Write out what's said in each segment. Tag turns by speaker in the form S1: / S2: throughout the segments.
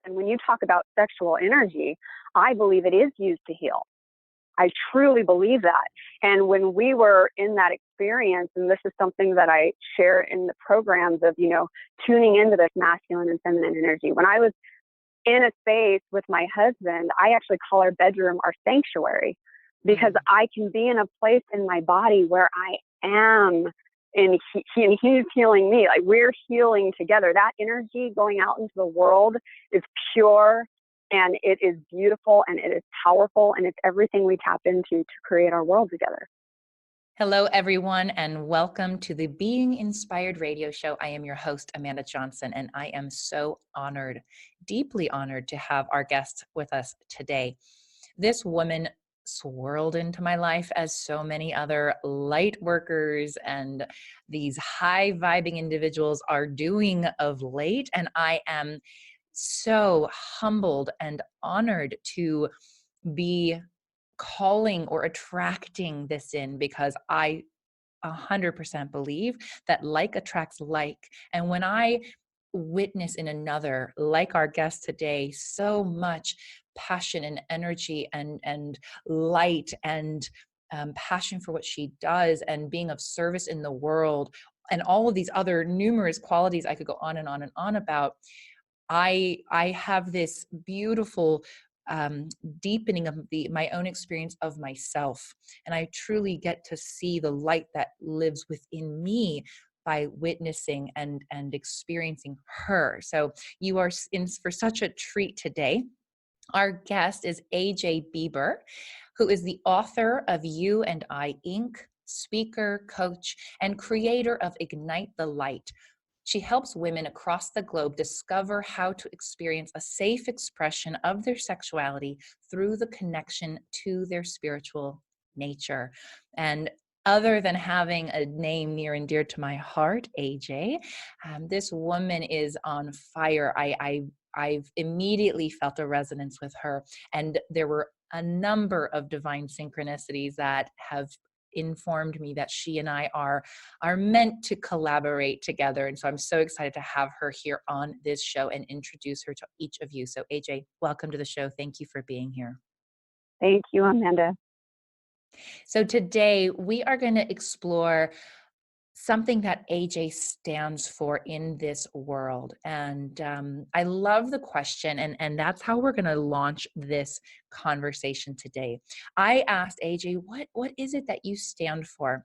S1: And when you talk about sexual energy, I believe it is used to heal. I truly believe that. And when we were in that experience, and this is something that I share in the programs of, tuning into this masculine and feminine energy. When I was in a space with my husband, I actually call our bedroom our sanctuary, because I can be in a place in my body where I am, and he's healing me. Like, we're healing together. That energy going out into the world is pure, and it is beautiful, and it is powerful, and it's everything we tap into to create our world together.
S2: Hello, everyone, and welcome to the Being Inspired radio show. I am your host, Amanda Johnson, and I am so honored, deeply honored to have our guest with us today. This woman swirled into my life as so many other light workers and these high vibing individuals are doing of late, and I am so humbled and honored to be calling or attracting this in, because I 100% believe that like attracts like. And when I witness in another, like our guest today, so much passion and energy and light and passion for what she does and being of service in the world and all of these other numerous qualities I could go on and on and on about, I have this beautiful deepening of my own experience of myself. And I truly get to see the light that lives within me by witnessing and experiencing her. So you are in for such a treat today. Our guest is AJ Beaber, who is the author of You and I Inc., speaker, coach, and creator of Ignite the Light. She helps women across the globe discover how to experience a safe expression of their sexuality through the connection to their spiritual nature. And other than having a name near and dear to my heart, AJ, this woman is on fire. I've immediately felt a resonance with her, and there were a number of divine synchronicities that have informed me that she and I are meant to collaborate together. And so I'm so excited to have her here on this show and introduce her to each of you. So AJ, welcome to the show. Thank you for being here.
S1: Thank you, Amanda.
S2: So today we are going to explore something that AJ stands for in this world. And I love the question, and that's how we're going to launch this conversation today. I asked AJ, what is it that you stand for?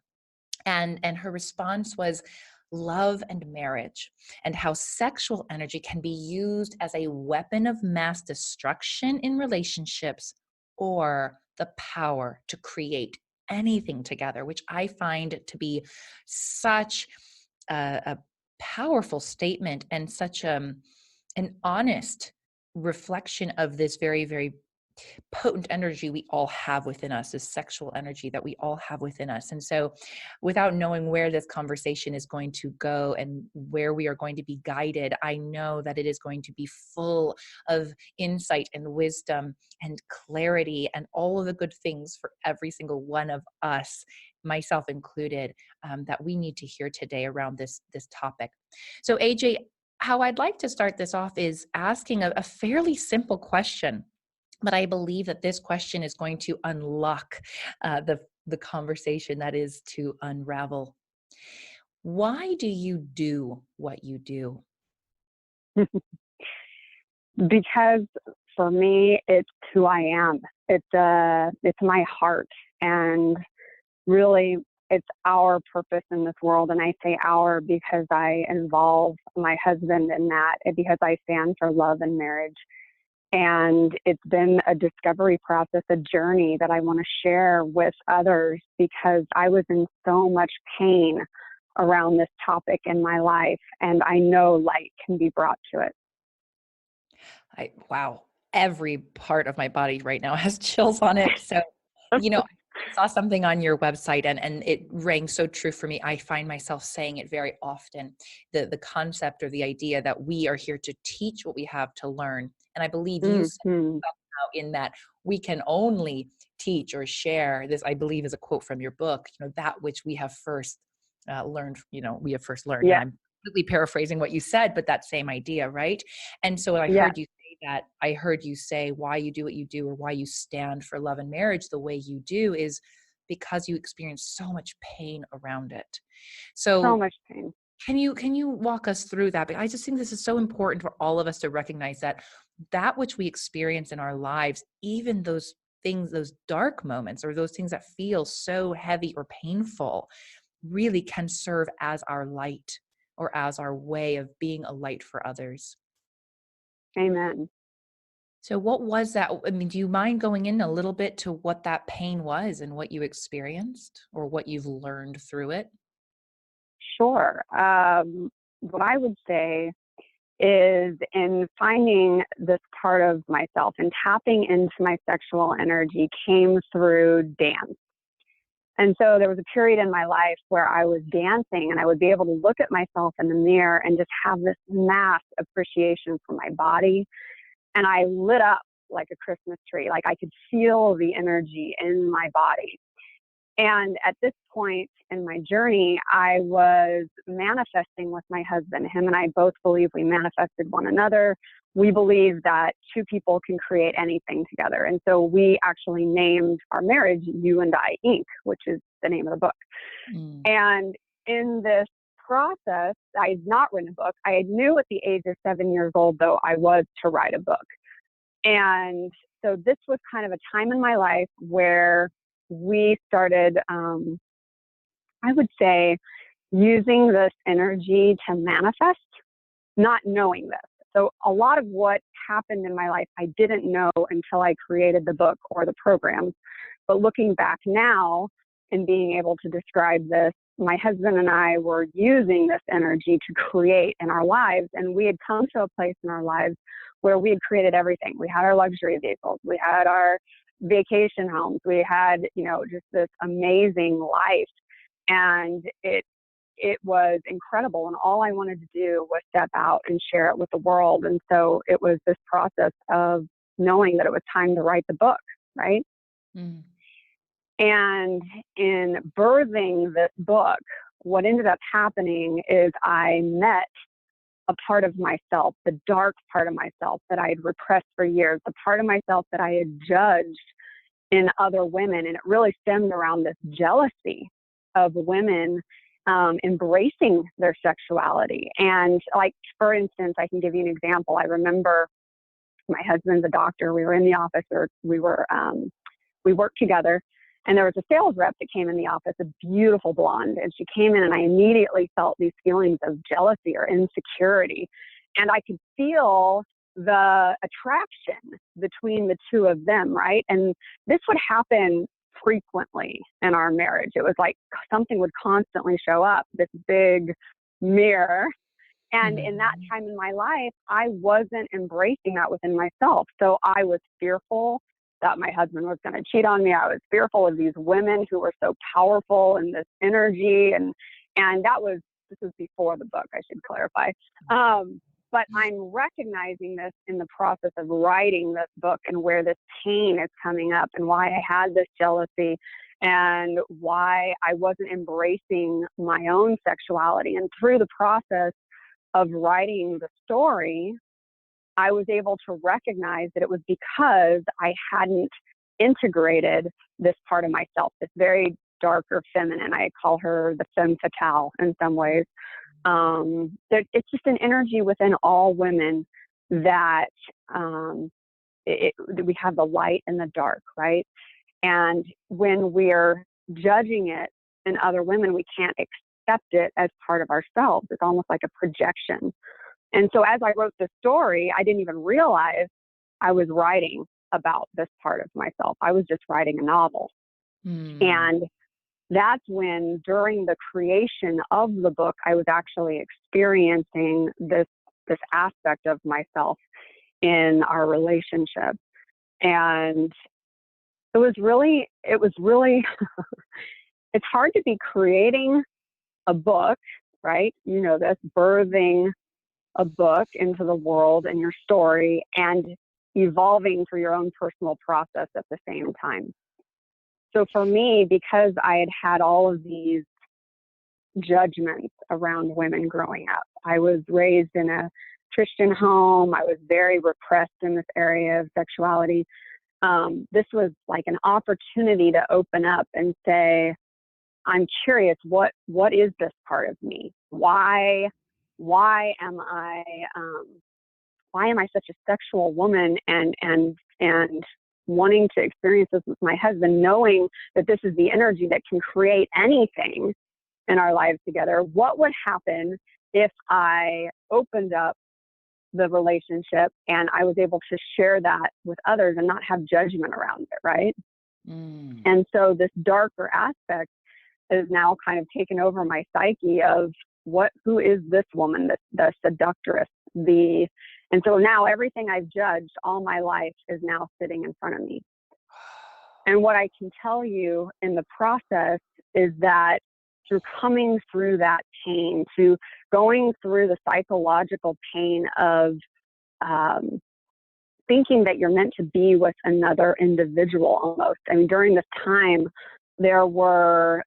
S2: And her response was love and marriage, and how sexual energy can be used as a weapon of mass destruction in relationships, or the power to create anything together, which I find to be such a powerful statement and such an honest reflection of this very, very potent energy we all have within us, this sexual energy that we all have within us. And so without knowing where this conversation is going to go and where we are going to be guided, I know that it is going to be full of insight and wisdom and clarity and all of the good things for every single one of us, myself included, that we need to hear today around this topic. So AJ, how I'd like to start this off is asking a fairly simple question. But I believe that this question is going to unlock the conversation that is to unravel. Why do you do what you do?
S1: Because for me, it's who I am. It's my heart, and really, it's our purpose in this world. And I say our because I involve my husband in that, and because I stand for love and marriage. And it's been a discovery process, a journey that I want to share with others, because I was in so much pain around this topic in my life. And I know light can be brought to it.
S2: Wow. Every part of my body right now has chills on it. So, I saw something on your website and it rang so true for me. I find myself saying it very often, the concept or the idea that we are here to teach what we have to learn. And I believe you said somehow in that we can only teach or share this, I believe is a quote from your book, that which we have first learned, we have first learned.
S1: Yeah.
S2: And I'm completely paraphrasing what you said, but that same idea, right? And so I
S1: Yeah.
S2: heard you say that I heard you say why you do what you do, or why you stand for love and marriage the way you do, is because you experience so much pain around it.
S1: So
S2: So
S1: much pain.
S2: can you walk us through that? But I just think this is so important for all of us to recognize that which we experience in our lives, even those things, those dark moments, or those things that feel so heavy or painful, really can serve as our light, or as our way of being a light for others.
S1: Amen.
S2: So what was that? I mean, do you mind going in a little bit to what that pain was and what you experienced, or what you've learned through it?
S1: Sure. What I would say is, in finding this part of myself and tapping into my sexual energy, came through dance. And so there was a period in my life where I was dancing and I would be able to look at myself in the mirror and just have this mass appreciation for my body. And I lit up like a Christmas tree. Like, I could feel the energy in my body. And at this point in my journey, I was manifesting with my husband. Him and I both believe we manifested one another. We believe that two people can create anything together. And so we actually named our marriage You and I Inc., which is the name of the book.
S2: Mm.
S1: And in this process, I had not written a book. I knew at the age of 7 years old, though, I was to write a book. And so this was kind of a time in my life where we started, I would say, using this energy to manifest, not knowing this. So a lot of what happened in my life, I didn't know until I created the book or the programs. But looking back now and being able to describe this, my husband and I were using this energy to create in our lives. And we had come to a place in our lives where we had created everything. We had our luxury vehicles. We had our vacation homes. We had, just this amazing life. And it was incredible. And all I wanted to do was step out and share it with the world. And so it was this process of knowing that it was time to write the book, right?
S2: Mm.
S1: And in birthing this book, what ended up happening is I met a part of myself, the dark part of myself that I had repressed for years, the part of myself that I had judged in other women. And it really stemmed around this jealousy of women embracing their sexuality. And, like, for instance, I can give you an example. I remember my husband's a doctor. We were in the office, or we worked together. And there was a sales rep that came in the office, a beautiful blonde. And she came in, and I immediately felt these feelings of jealousy or insecurity. And I could feel the attraction between the two of them, right? And this would happen frequently in our marriage. It was like something would constantly show up, this big mirror. And in that
S2: Mm.
S1: time in my life, I wasn't embracing that within myself. So I was fearful that my husband was going to cheat on me. I was fearful of these women who were so powerful and this energy. And this was before the book, I should clarify. But I'm recognizing this in the process of writing this book, and where this pain is coming up, and why I had this jealousy, and why I wasn't embracing my own sexuality. And through the process of writing the story, I was able to recognize that it was because I hadn't integrated this part of myself, this very darker feminine. I call her the femme fatale in some ways. It's just an energy within all women that we have the light and the dark, right? And when we're judging it in other women, we can't accept it as part of ourselves. It's almost like a projection. And so as I wrote the story, I didn't even realize I was writing about this part of myself. I was just writing a novel.
S2: Mm.
S1: And that's when, during the creation of the book, I was actually experiencing this aspect of myself in our relationship. And it was really it's hard to be creating a book, right? This birthing a book into the world and your story, and evolving through your own personal process at the same time. So for me, because I had had all of these judgments around women growing up, I was raised in a Christian home. I was very repressed in this area of sexuality. This was like an opportunity to open up and say, I'm curious, what is this part of me? Why am I such a sexual woman, and wanting to experience this with my husband, knowing that this is the energy that can create anything in our lives together? What would happen if I opened up the relationship and I was able to share that with others and not have judgment around it, right? And so this darker aspect is now kind of taken over my psyche of who is this woman, the seductress, and so now everything I've judged all my life is now sitting in front of me. And what I can tell you in the process is that through coming through that pain, to going through the psychological pain of thinking that you're meant to be with another individual almost. I mean, during this time, there was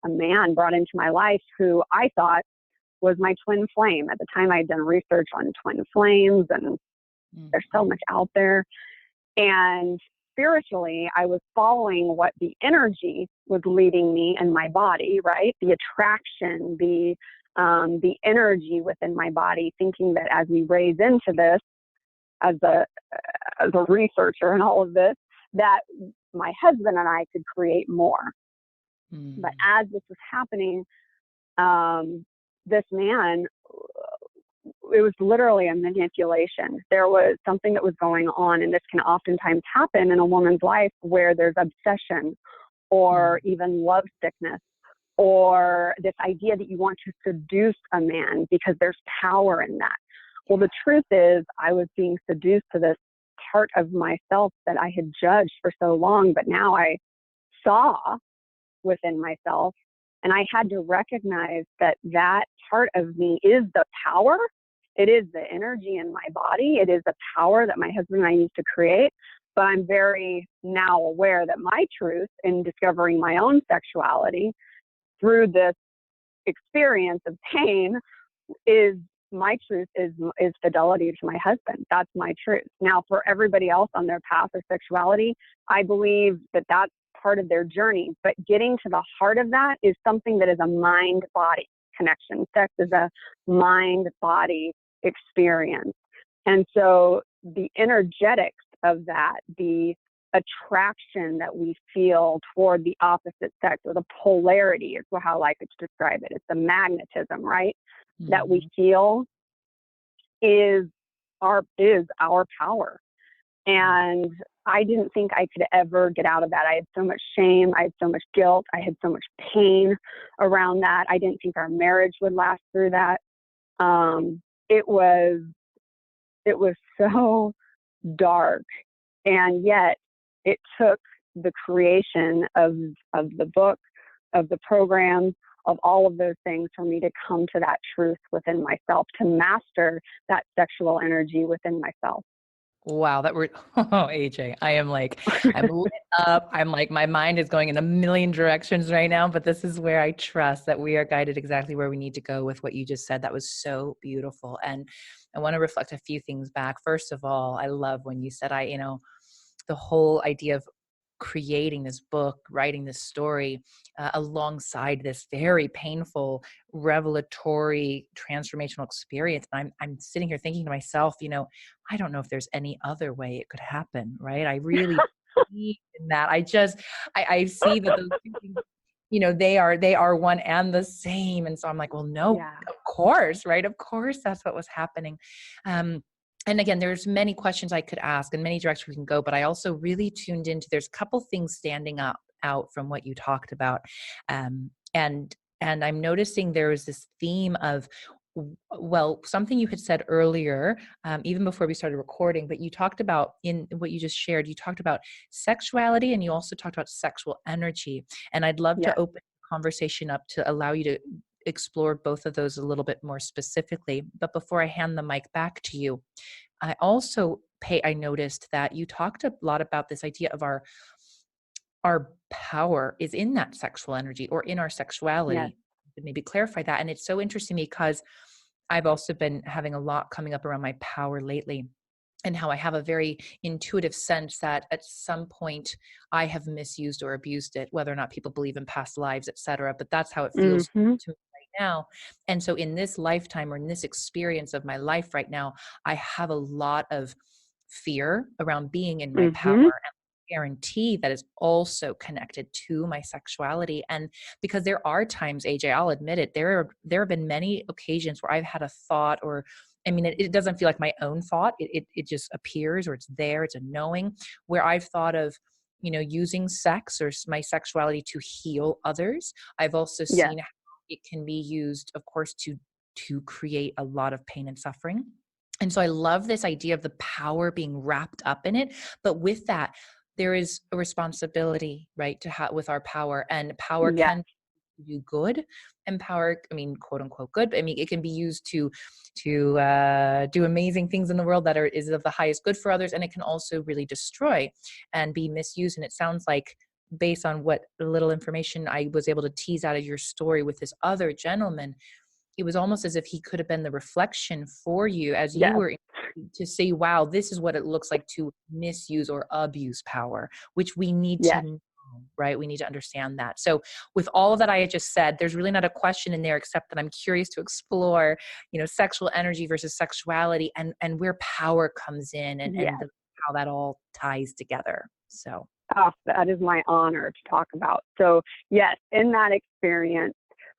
S1: a man brought into my life who I thought was my twin flame. At the time, I had done research on twin flames, and there's so much out there. And spiritually, I was following what the energy was leading me in my body, right? The attraction, the energy within my body, thinking that as we raise into this, as a researcher and all of this, that my husband and I could create more. But as this was happening, this man, it was literally a manipulation. There was something that was going on, and this can oftentimes happen in a woman's life where there's obsession or even love sickness, or this idea that you want to seduce a man because there's power in that. Well, the truth is, I was being seduced to this part of myself that I had judged for so long, but now I saw within myself, and I had to recognize that that part of me is the power. It is the energy in my body. It is the power that my husband and I used to create. But I'm very now aware that my truth in discovering my own sexuality through this experience of pain is my truth is fidelity to my husband. That's my truth. Now, for everybody else on their path of sexuality, I believe that that's part of their journey. But getting to the heart of that is something that is a mind-body connection. Sex is a mind-body experience. And so the energetics of that, the attraction that we feel toward the opposite sex, or the polarity is how I like to describe it. It's the magnetism, right? That we feel is our power. And I didn't think I could ever get out of that. I had so much shame. I had so much guilt. I had so much pain around that. I didn't think our marriage would last through that. It was so dark. And yet it took the creation of the book, of the program, of all of those things for me to come to that truth within myself, to master that sexual energy within myself.
S2: Wow, AJ, I'm lit up. I'm like, my mind is going in a million directions right now, but this is where I trust that we are guided exactly where we need to go with what you just said. That was so beautiful. And I want to reflect a few things back. First of all, I love when you said, the whole idea of creating this book, writing this story alongside this very painful, revelatory, transformational experience. I'm sitting here thinking to myself, I don't know if there's any other way it could happen, right? I really believe in that. I see that those two things, they are one and the same. And so I'm like, well, no,
S1: Yeah.
S2: of course, right? Of course, that's what was happening. And again, there's many questions I could ask and many directions we can go, but I also really tuned into, there's a couple things standing out from what you talked about. And I'm noticing there is this theme of, well, something you had said earlier, even before we started recording, but you talked about, in what you just shared, you talked about sexuality, and you also talked about sexual energy. And I'd love to open the conversation up to allow you to explore both of those a little bit more specifically. But before I hand the mic back to you, I noticed that you talked a lot about this idea of our power is in that sexual energy, or in our sexuality.
S1: Yes.
S2: Maybe clarify that. And it's so interesting because I've also been having a lot coming up around my power lately, and how I have a very intuitive sense that at some point I have misused or abused it, whether or not people believe in past lives, et cetera. But that's how it feels
S1: Mm-hmm.
S2: to me right now. And so in this lifetime, or in this experience of my life right now, I have a lot of fear around being in my power.
S1: Mm-hmm.
S2: And I guarantee that is also connected to my sexuality. And because there are times, AJ, I'll admit it, there have been many occasions where I've had a thought, or I mean, it doesn't feel like my own thought. It just appears, or it's there. It's a knowing, where I've thought of, using sex or my sexuality to heal others. I've also
S1: Yes.
S2: seen how it can be used, of course, to create a lot of pain and suffering. And so I love this idea of the power being wrapped up in it. But with that, there is a responsibility, right, to have with our power, and power
S1: Yes.
S2: can do good, and power, I mean, quote unquote good, but I mean, it can be used to do amazing things in the world that is of the highest good for others, and it can also really destroy and be misused. And it sounds like, based on what little information I was able to tease out of your story with this other gentleman, it was almost as if he could have been the reflection for you as you
S1: Yes.
S2: were to say, wow, this is what it looks like to misuse or abuse power, which we need to
S1: Yes.
S2: know, right? We need to understand that. So with all of that I had just said, there's really not a question in there, except that I'm curious to explore, sexual energy versus sexuality, and where power comes in,
S1: Yes.
S2: how that all ties together. So.
S1: Oh, that is my honor to talk about. So yes, in that experience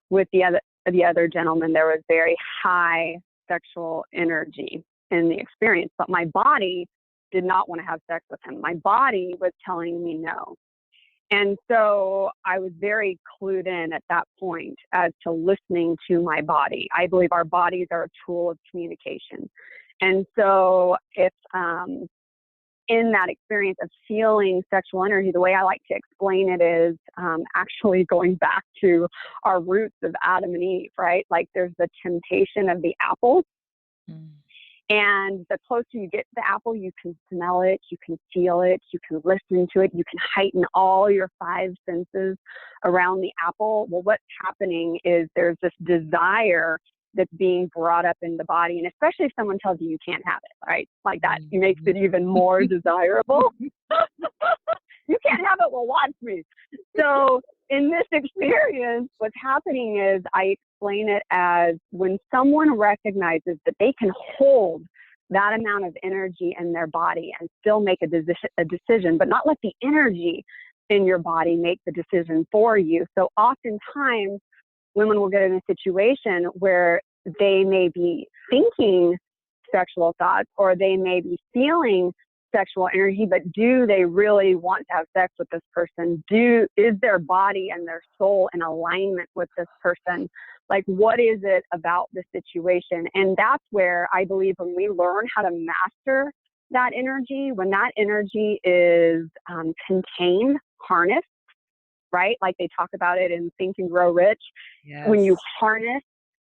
S1: with the other gentleman, there was very high sexual energy in the experience, but my body did not want to have sex with him. My body was telling me no. And so I was very clued in at that point as to listening to my body. I believe our bodies are a tool of communication. And so if in that experience of feeling sexual energy, the way I like to explain it is actually going back to our roots of Adam and Eve, right? Like there's the temptation of the apple.
S2: Mm.
S1: And the closer you get to the apple, you can smell it, you can feel it, you can listen to it, you can heighten all your five senses around the apple. Well, what's happening is there's this desire that's being brought up in the body. And especially if someone tells you can't have it, right? Like that makes it even more desirable. You can't have it, well, watch me. So in this experience, what's happening is I explain it as when someone recognizes that they can hold that amount of energy in their body and still make a decision, but not let the energy in your body make the decision for you. So oftentimes women will get in a situation where they may be thinking sexual thoughts or they may be feeling sexual energy, but do they really want to have sex with this person? Is their body and their soul in alignment with this person? Like, what is it about the situation? And that's where I believe when we learn how to master that energy, when that energy is contained, harnessed, right? Like they talk about it in Think and Grow Rich.
S2: Yes.
S1: When you harness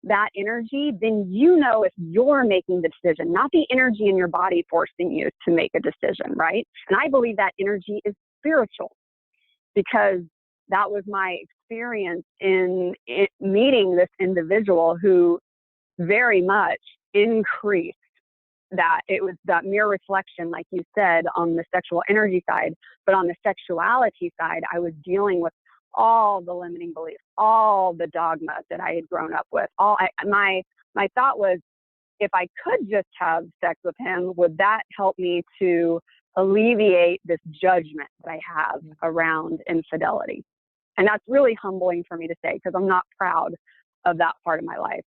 S1: that energy, then you know if you're making the decision, not the energy in your body forcing you to make a decision, right? And I believe that energy is spiritual because that was my experience in meeting this individual who very much increased that. It was that mere reflection, like you said, on the sexual energy side, but on the sexuality side, I was dealing with all the limiting beliefs, all the dogma that I had grown up with. My thought was, if I could just have sex with him, would that help me to alleviate this judgment that I have around infidelity? And that's really humbling for me to say because I'm not proud of that part of my life.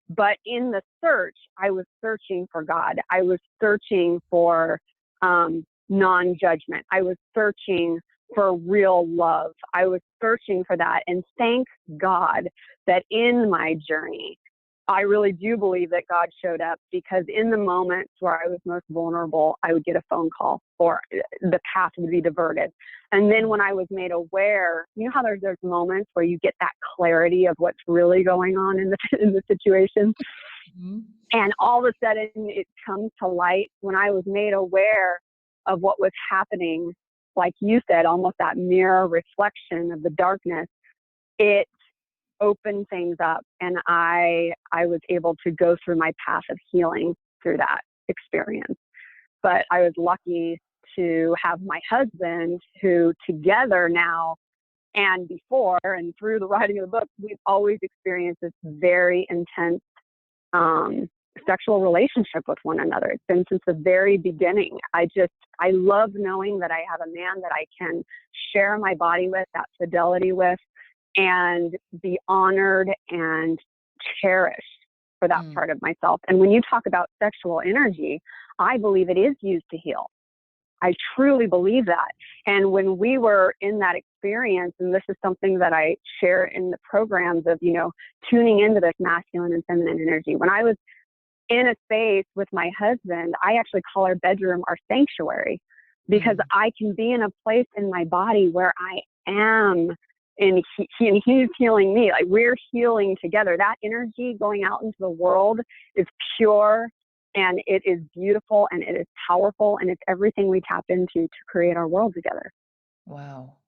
S1: But in the search, I was searching for God. I was searching for non-judgment. I was searching for real love. I was searching for that. And thank God that in my journey, I really do believe that God showed up because in the moments where I was most vulnerable, I would get a phone call or the path would be diverted. And then when I was made aware, you know how there's moments where you get that clarity of what's really going on in the situation? Mm-hmm. And all of a sudden it comes to light when I was made aware of what was happening, like you said, almost that mirror reflection of the darkness. It opened things up, and I was able to go through my path of healing through that experience. But I was lucky to have my husband, who together now and before and through the writing of the book, we've always experienced this very intense um, sexual relationship with one another. It's been since the very beginning. I love knowing that I have a man that I can share my body with, that fidelity with, and be honored and cherished for that
S2: Mm.
S1: part of myself. And when you talk about sexual energy, I believe it is used to heal. I truly believe that. And when we were in that experience, and this is something that I share in the programs of, tuning into this masculine and feminine energy. When I was in a space with my husband, I actually call our bedroom our sanctuary, because
S2: Mm.
S1: I can be in a place in my body where I am, and he's healing me. Like, we're healing together. That energy going out into the world is pure, and it is beautiful, and it is powerful, and it's everything we tap into to create our world together.
S2: Wow.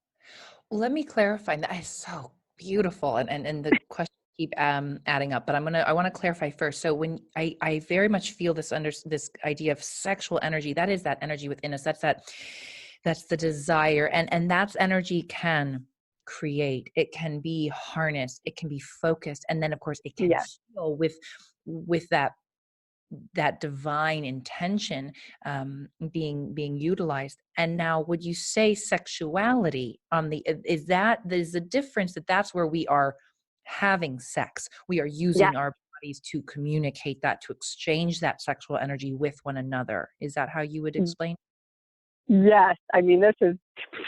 S2: Let me clarify. That is so beautiful, and the questions keep adding up. But I want to clarify first. So when I very much feel this idea of sexual energy, that is that energy within us. That's the desire, and that's energy can create. It can be harnessed. It can be focused, and then of course it can
S1: Yes.
S2: heal with that divine intention being utilized. And now, would you say sexuality on the is that there's a difference, that's where we are having sex, we are using
S1: Yes.
S2: our bodies to communicate that, to exchange that sexual energy with one another? Is that how you would explain?
S1: Yes, I mean, this is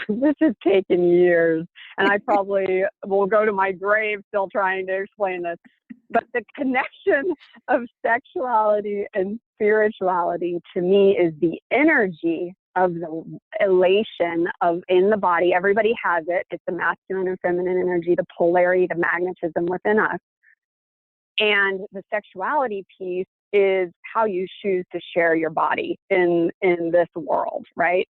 S1: this has taken years, and I probably will go to my grave still trying to explain this. But the connection of sexuality and spirituality to me is the energy of the elation of in the body. Everybody has it. It's the masculine and feminine energy, the polarity, the magnetism within us. And the sexuality piece is how you choose to share your body in this world, right?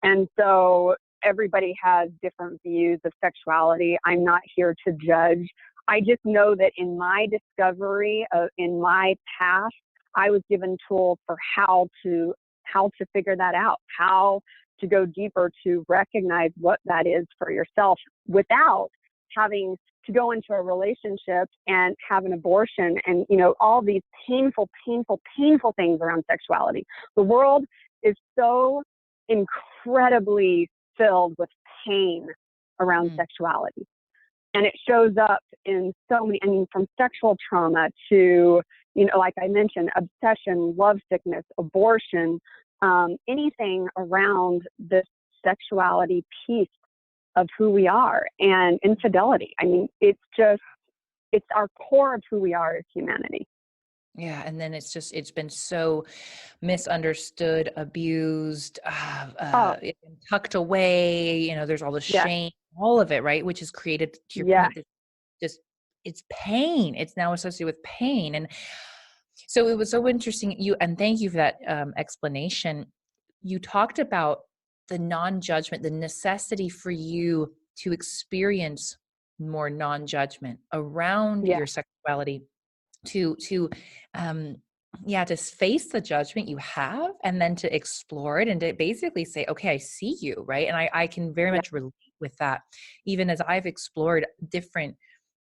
S1: And so everybody has different views of sexuality. I'm not here to judge. I just know that in my discovery in my past, I was given tools for how to figure that out, how to go deeper, to recognize what that is for yourself without having to go into a relationship and have an abortion, and all these painful things around sexuality. The world is so incredibly filled with pain around
S2: Mm.
S1: sexuality, and it shows up in so many, I mean, from sexual trauma to, like I mentioned, obsession, love sickness, abortion, anything around this sexuality piece of who we are, and infidelity. I mean, it's our core of who we are as humanity.
S2: Yeah, and then it's been so misunderstood, abused,
S1: Oh,
S2: it's been tucked away. There's all the
S1: yes,
S2: shame, all of it, right? Which has created, to your
S1: yes,
S2: point, this just it's pain. It's now associated with pain, and so it was so interesting. And thank you for that explanation. You talked about the non-judgment, the necessity for you to experience more non-judgment around
S1: yes,
S2: your sexuality, to um yeah, to face the judgment you have, and then to explore it, and to basically say, okay, I see you, right? And I can very
S1: yes,
S2: much relate with that, even as I've explored different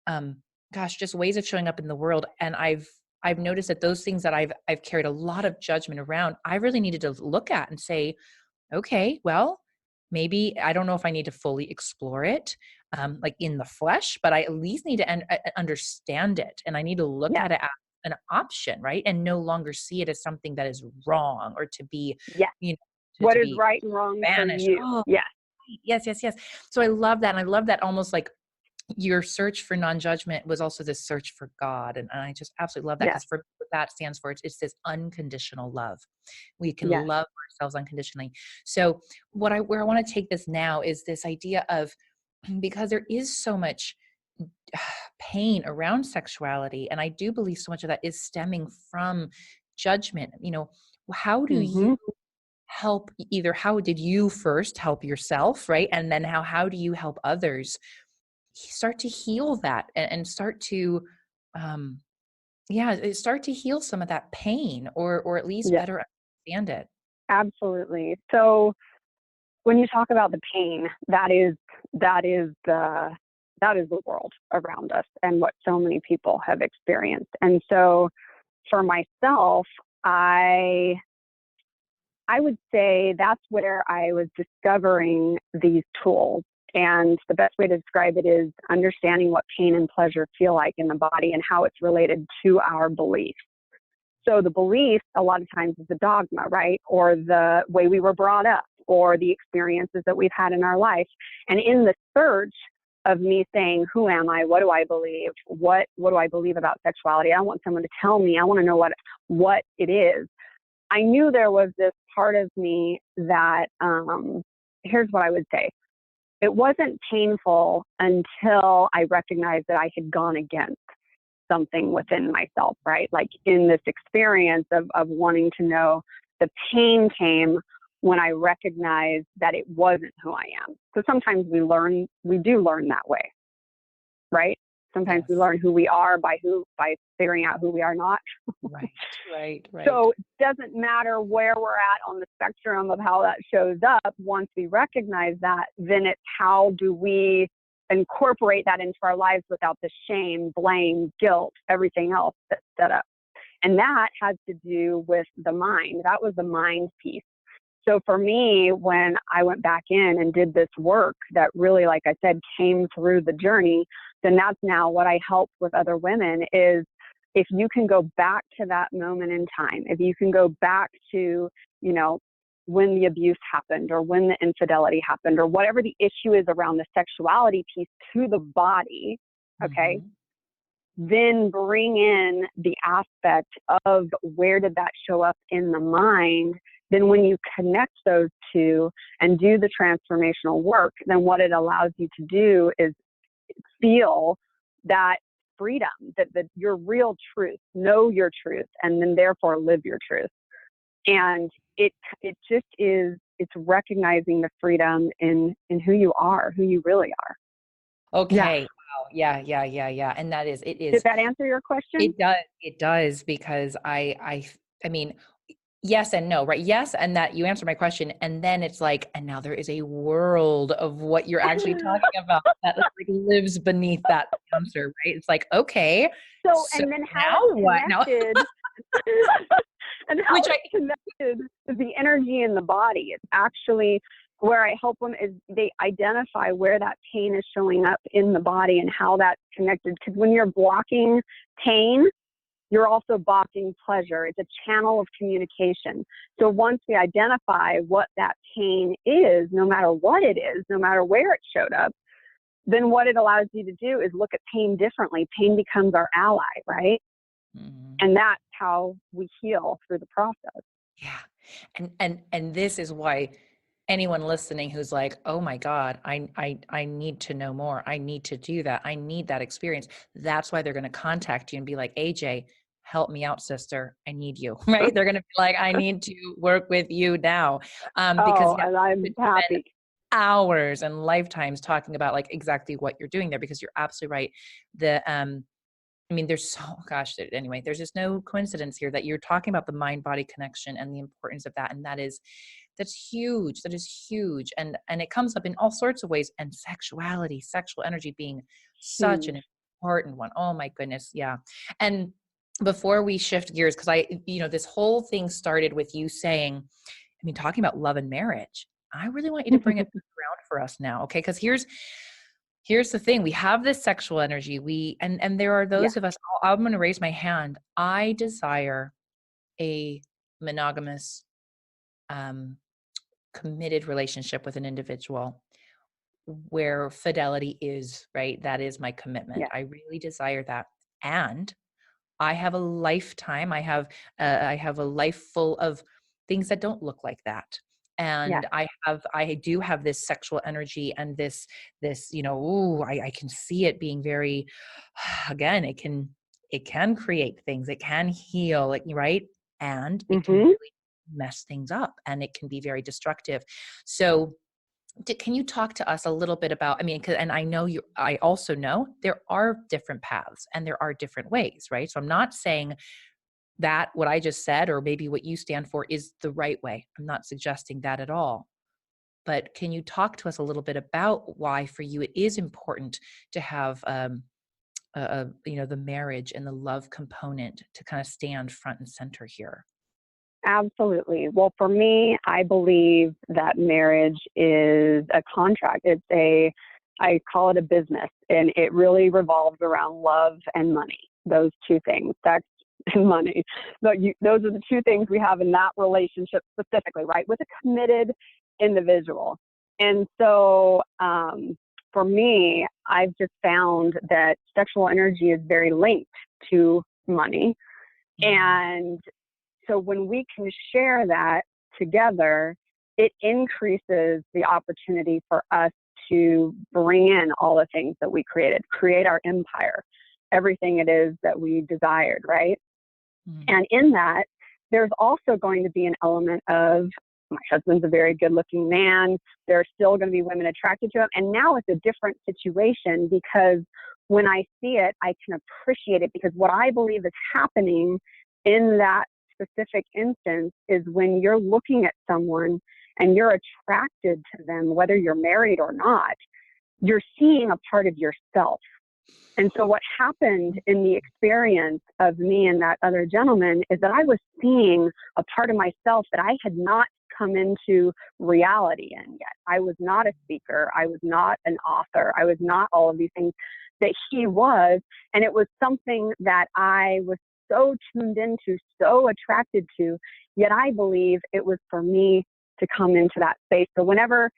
S2: um gosh, just ways of showing up in the world. And I've noticed that those things that I've carried a lot of judgment around, I really needed to look at and say, okay, well, maybe I don't know if I need to fully explore it, like in the flesh, but I at least need to understand it. And I need to look
S1: yes,
S2: at it as an option, right? And no longer see it as something that is wrong, or to be,
S1: yes.
S2: you know,
S1: What
S2: to
S1: is
S2: be
S1: right and wrong for
S2: banished.
S1: you?
S2: Oh,
S1: Yes,
S2: yes, yes, yes. So I love that. And I love that, almost like your search for non-judgment was also this search for God. And I just absolutely love that,
S1: yes,
S2: because for what that stands for, it's this unconditional love. We can
S1: yes.
S2: love ourselves unconditionally. So where I want to take this now is this idea of, because there is so much pain around sexuality, and I do believe so much of that is stemming from judgment. How do you
S1: Mm-hmm.
S2: help? Either how did you first help yourself, right? And then how do you help others start to heal that, and start to, um, start to heal some of that pain, or at least
S1: Yes,
S2: better understand it.
S1: absolutely. So when you talk about the pain, that is the world around us and what so many people have experienced. And so for myself, I would say that's where I was discovering these tools. And the best way to describe it is understanding what pain and pleasure feel like in the body and how it's related to our beliefs. So the belief a lot of times is the dogma, right? Or the way we were brought up or the experiences that we've had in our life. And in the search of me saying, who am I? What do I believe? What do I believe about sexuality? I want someone to tell me. I want to know what it is. I knew there was this part of me that, here's what I would say. It wasn't painful until I recognized that I had gone against something within myself, right? Like in this experience of wanting to know, the pain came when I recognized that it wasn't who I am. So sometimes we do learn that way, right? Sometimes we
S2: Yes.
S1: learn who we are by figuring out who we are not.
S2: Right, right, right.
S1: So it doesn't matter where we're at on the spectrum of how that shows up. Once we recognize that, then it's how do we incorporate that into our lives without the shame, blame, guilt, everything else that's set up. And that had to do with the mind. That was the mind piece. So for me, when I went back in and did this work that really, like I said, came through the journey, then that's now what I help with other women is if you can go back to that moment in time, if you can go back to, you know, when the abuse happened or when the infidelity happened or whatever the issue is around the sexuality piece to the body, okay,
S2: Mm-hmm.
S1: then bring in the aspect of where did that show up in the mind. Then when you connect those two and do the transformational work, then what it allows you to do is feel that freedom, that your real truth, know your truth, and then therefore live your truth. And it just is, it's recognizing the freedom in who you are, who you really are. Yeah.
S2: Okay. Wow. Yeah, yeah, yeah, yeah. And it
S1: Did
S2: is,
S1: that answer your question?
S2: it does, because I mean, yes and no, right? Yes, and that you answered my question, and then it's like, and now there is a world of what you're actually talking about that like lives beneath that answer, right? It's like, okay,
S1: So,
S2: so
S1: and then how it's
S2: now what? Now,
S1: connected and how
S2: which I,
S1: it's connected is the energy in the body. It's actually where I help them is they identify where that pain is showing up in the body and how that's connected. Because when you're blocking pain, you're also blocking pleasure. It's a channel of communication. So once we identify what that pain is, no matter what it is, no matter where it showed up, then what it allows you to do is look at pain differently. Pain becomes our ally, right?
S2: Mhm.
S1: And that's how we heal through the process.
S2: Yeah. And this is why anyone listening who's like, "Oh my God, I need to know more. I need to do that. I need that experience." That's why they're going to contact you and be like, "AJ, help me out, sister. I need you." Right? They're going to be like, "I need to work with you now." Because
S1: Oh,
S2: yeah,
S1: and
S2: you
S1: I'm
S2: could spend
S1: happy.
S2: hours and lifetimes talking about like exactly what you're doing there, because you're absolutely right. The I mean, there's so gosh, anyway, there's just no coincidence here that you're talking about the mind body connection and the importance of that. And that's huge. That is huge. And it comes up in all sorts of ways. And sexuality, sexual energy being such
S1: Huge.
S2: an important one. Oh my goodness. Yeah. And before we shift gears, because this whole thing started with you saying, I mean, talking about love and marriage. I really want you to bring it around for us now. Okay. Because here's the thing. We have this sexual energy. And there are
S1: Yeah.
S2: those of us, I'm going to raise my hand. I desire a monogamous, um, committed relationship with an individual where fidelity is, right? That is my commitment.
S1: Yeah.
S2: I really desire that. And I have a lifetime. I have a life full of things that don't look like that.
S1: Yeah.
S2: And I do have this sexual energy and this, ooh, I can see it being very, again, it can create things, it can heal, like, right? And it can
S1: Mm-hmm.
S2: really mess things up and it can be very destructive. So Can you talk to us a little bit about, I mean, and I know I also know there are different paths and there are different ways, right? So I'm not saying that what I just said, or maybe what you stand for, is the right way. I'm not suggesting that at all. But can you talk to us a little bit about why for you it is important to have the marriage and the love component to kind of stand front and center here?
S1: Absolutely. Well, for me, I believe that marriage is a contract. I call it a business, and it really revolves around love and money. Those two things, sex and money. Those are the two things we have in that relationship specifically, right? With a committed individual. And so, for me, I've just found that sexual energy is very linked to money.
S2: Mm.
S1: And so when we can share that together, it increases the opportunity for us to bring in all the things that we create our empire, everything it is that we desired, right?
S2: Mm.
S1: And in that, there's also going to be an element of my husband's a very good looking man. There are still going to be women attracted to him. And now it's a different situation because when I see it, I can appreciate it because what I believe is happening in that specific instance is when you're looking at someone and you're attracted to them, whether you're married or not, you're seeing a part of yourself. And so what happened in the experience of me and that other gentleman is that I was seeing a part of myself that I had not come into reality in yet. I was not a speaker. I was not an author. I was not all of these things that he was. And it was something that I was so tuned into, so attracted to, yet I believe it was for me to come into that space. So whenever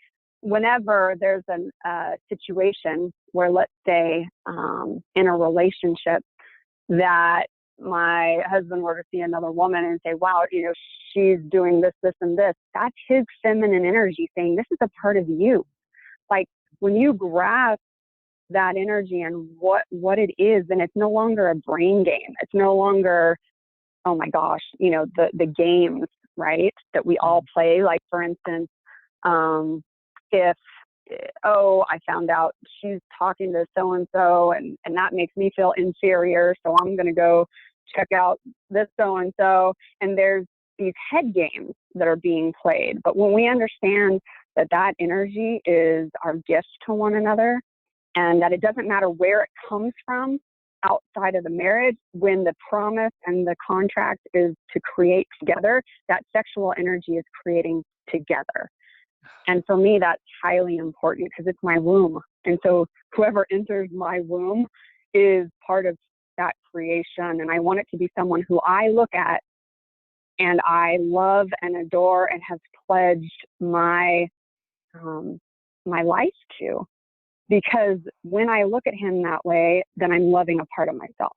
S1: there's a situation where, let's say, in a relationship that my husband were to see another woman and say, wow, she's doing this, this, and this, that's his feminine energy saying, this is a part of you. Like when you grasp that energy and what it is, then it's no longer a brain game. It's no longer, oh my gosh, the games, right, that we all play. Like for instance, if I found out she's talking to so and so and that makes me feel inferior, so I'm going to go check out this so and so, and there's these head games that are being played. But when we understand that energy is our gift to one another, and that it doesn't matter where it comes from outside of the marriage, when the promise and the contract is to create together, that sexual energy is creating together. And for me, that's highly important because it's my womb. And so whoever enters my womb is part of that creation. And I want it to be someone who I look at and I love and adore and have pledged my life to. Because when I look at him that way, then I'm loving a part of myself.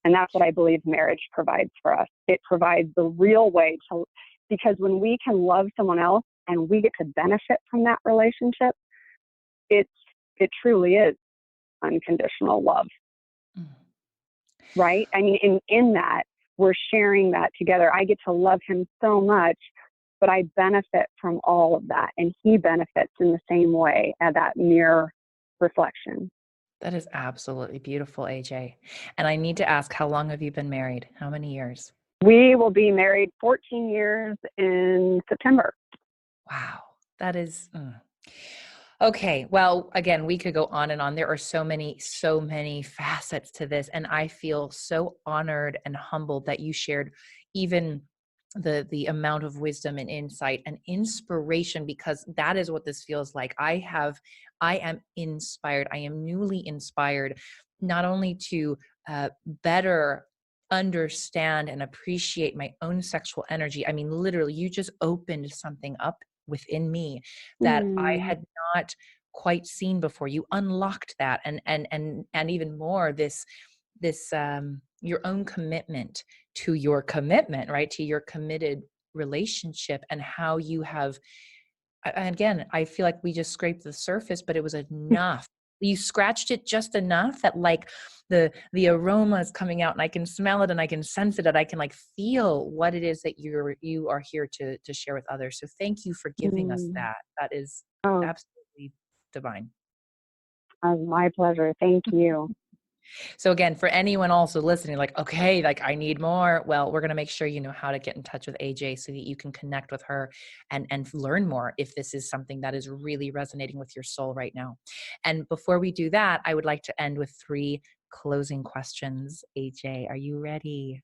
S1: And that's what I believe marriage provides for us. It provides the real way to, because when we can love someone else and we get to benefit from that relationship, it truly is unconditional love.
S2: Mm.
S1: Right? I mean, in that, we're sharing that together. I get to love him so much, but I benefit from all of that. And he benefits in the same way at that mirror reflection.
S2: That is absolutely beautiful, AJ. And I need to ask, how long have you been married? How many years?
S1: We will be married 14 years in September.
S2: Wow. That is. Okay. Well, again, we could go on and on. There are so many facets to this. And I feel so honored and humbled that you shared even the amount of wisdom and insight and inspiration, because that is what this feels like. I am inspired. I am newly inspired, not only to better understand and appreciate my own sexual energy. I mean, literally, you just opened something up within me that I
S1: Mm.
S2: had not quite seen before. You unlocked that, and even more, this your own commitment to your commitment, right? To your committed relationship, and how you have, again, I feel like we just scraped the surface, but it was enough You scratched it just enough that like the aroma is coming out and I can smell it and I can sense it and I can like feel what it is that you are here to share with others. So thank you for giving us
S1: Mm.
S2: that. That is
S1: Oh,
S2: absolutely divine.
S1: my pleasure. Thank you.
S2: So again, for anyone also listening, like, okay, like I need more. Well, we're going to make sure you know how to get in touch with AJ so that you can connect with her and learn more if this is something that is really resonating with your soul right now. And before we do that, I would like to end with 3 closing questions. AJ, are you ready?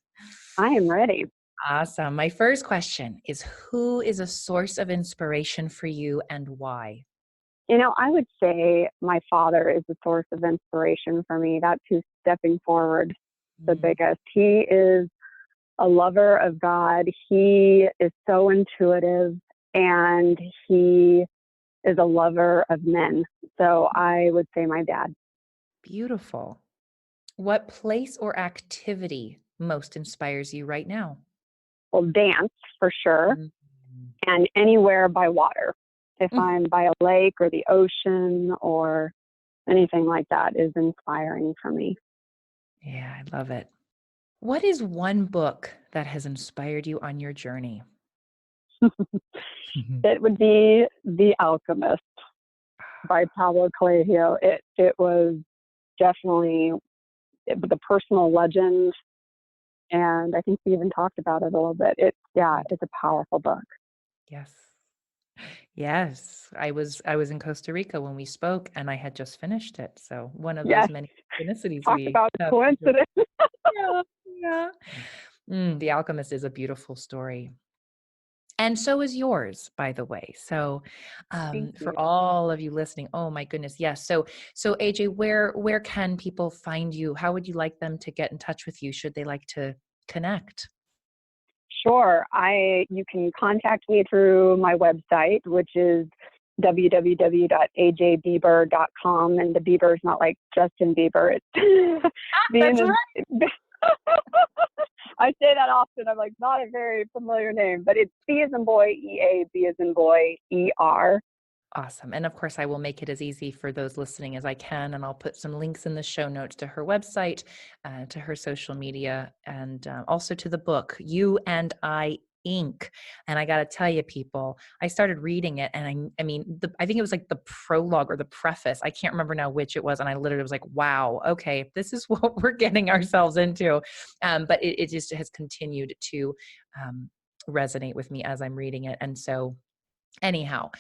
S1: I am ready.
S2: Awesome. My first question is, who is a source of inspiration for you and why?
S1: I would say my father is a source of inspiration for me. That's who's stepping forward the
S2: Mm,
S1: biggest. He is a lover of God. He is so intuitive, and he is a lover of men. So I would say my dad.
S2: beautiful. What place or activity most inspires you right now?
S1: Well, dance for sure,
S2: Mm.
S1: and anywhere by water. If
S2: Mm.
S1: I'm by a lake or the ocean or anything like that is inspiring for me.
S2: Yeah, I love it. What is one book that has inspired you on your journey? Mhm.
S1: It would be The Alchemist by Pablo Coelho. It was definitely the personal legend, and I think we even talked about it a little bit. It's a powerful book.
S2: Yes. Yes. I was in Costa Rica when we spoke and I had just finished it. So one of those
S1: Yes,
S2: many synchronicities
S1: talk
S2: we
S1: about
S2: have.
S1: coincidence.
S2: Yeah. Yeah. The Alchemist is a beautiful story. And so is yours, by the way. So,
S1: Thank you.
S2: for all of you listening, oh my goodness, yes. So AJ, where can people find you? How would you like them to get in touch with you? Should they like to connect?
S1: Sure. You can contact me through my website, which is www.ajbeaber.com. And the Bieber is not like Justin Bieber. It's
S2: That's
S1: being
S2: right.
S1: I say that often. I'm like, not a very familiar name, but it's B as in boy, EA, B as in boy, ER.
S2: Awesome. And of course, I will make it as easy for those listening as I can. And I'll put some links in the show notes to her website, to her social media, and also to the book, You and I Inc. And I got to tell you, people, I started reading it. And I mean, I think it was like the prologue or the preface. I can't remember now which it was. And I literally was like, wow, okay, this is what we're getting ourselves into. But it just has continued to resonate with me as I'm reading it. And so, anyhow,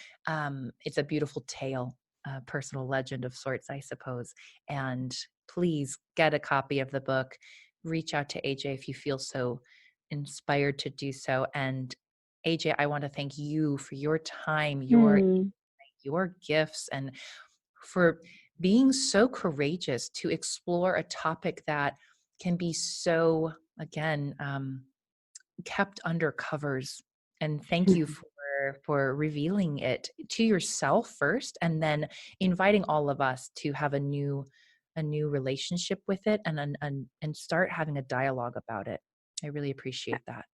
S2: it's a beautiful tale, a personal legend of sorts, I suppose. And please get a copy of the book. Reach out to AJ if you feel so inspired to do so. And AJ, I want to thank you for your time,
S1: Hmm.
S2: your gifts, and for being so courageous to explore a topic that can be so, again, kept under covers. And thank you for revealing it to yourself first and then inviting all of us to have a new relationship with it and start having a dialogue about it. I really appreciate that.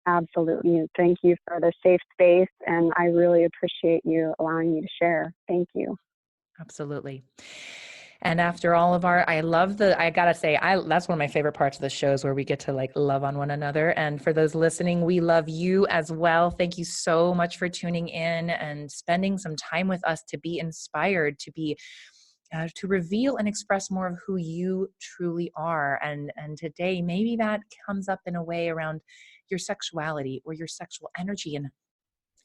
S1: Absolutely. Thank you for the safe space, and I really appreciate you allowing me to share. Thank you.
S2: Absolutely. And after all of our, I gotta say, that's one of my favorite parts of the shows where we get to like love on one another. And for those listening, we love you as well. Thank you so much for tuning in and spending some time with us to be inspired, to reveal and express more of who you truly are. And today, maybe that comes up in a way around your sexuality or your sexual energy and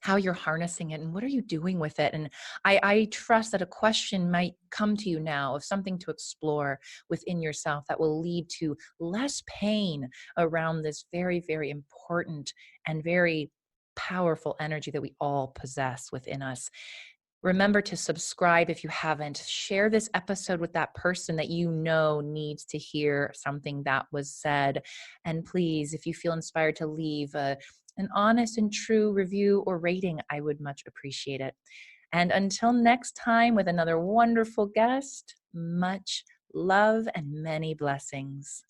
S2: how you're harnessing it and what are you doing with it. And I trust that a question might come to you now of something to explore within yourself that will lead to less pain around this very, very important and very powerful energy that we all possess within us. Remember to subscribe if you haven't. Share this episode with that person that you know needs to hear something that was said. And please, if you feel inspired to leave an honest and true review or rating, I would much appreciate it. And until next time with another wonderful guest, much love and many blessings.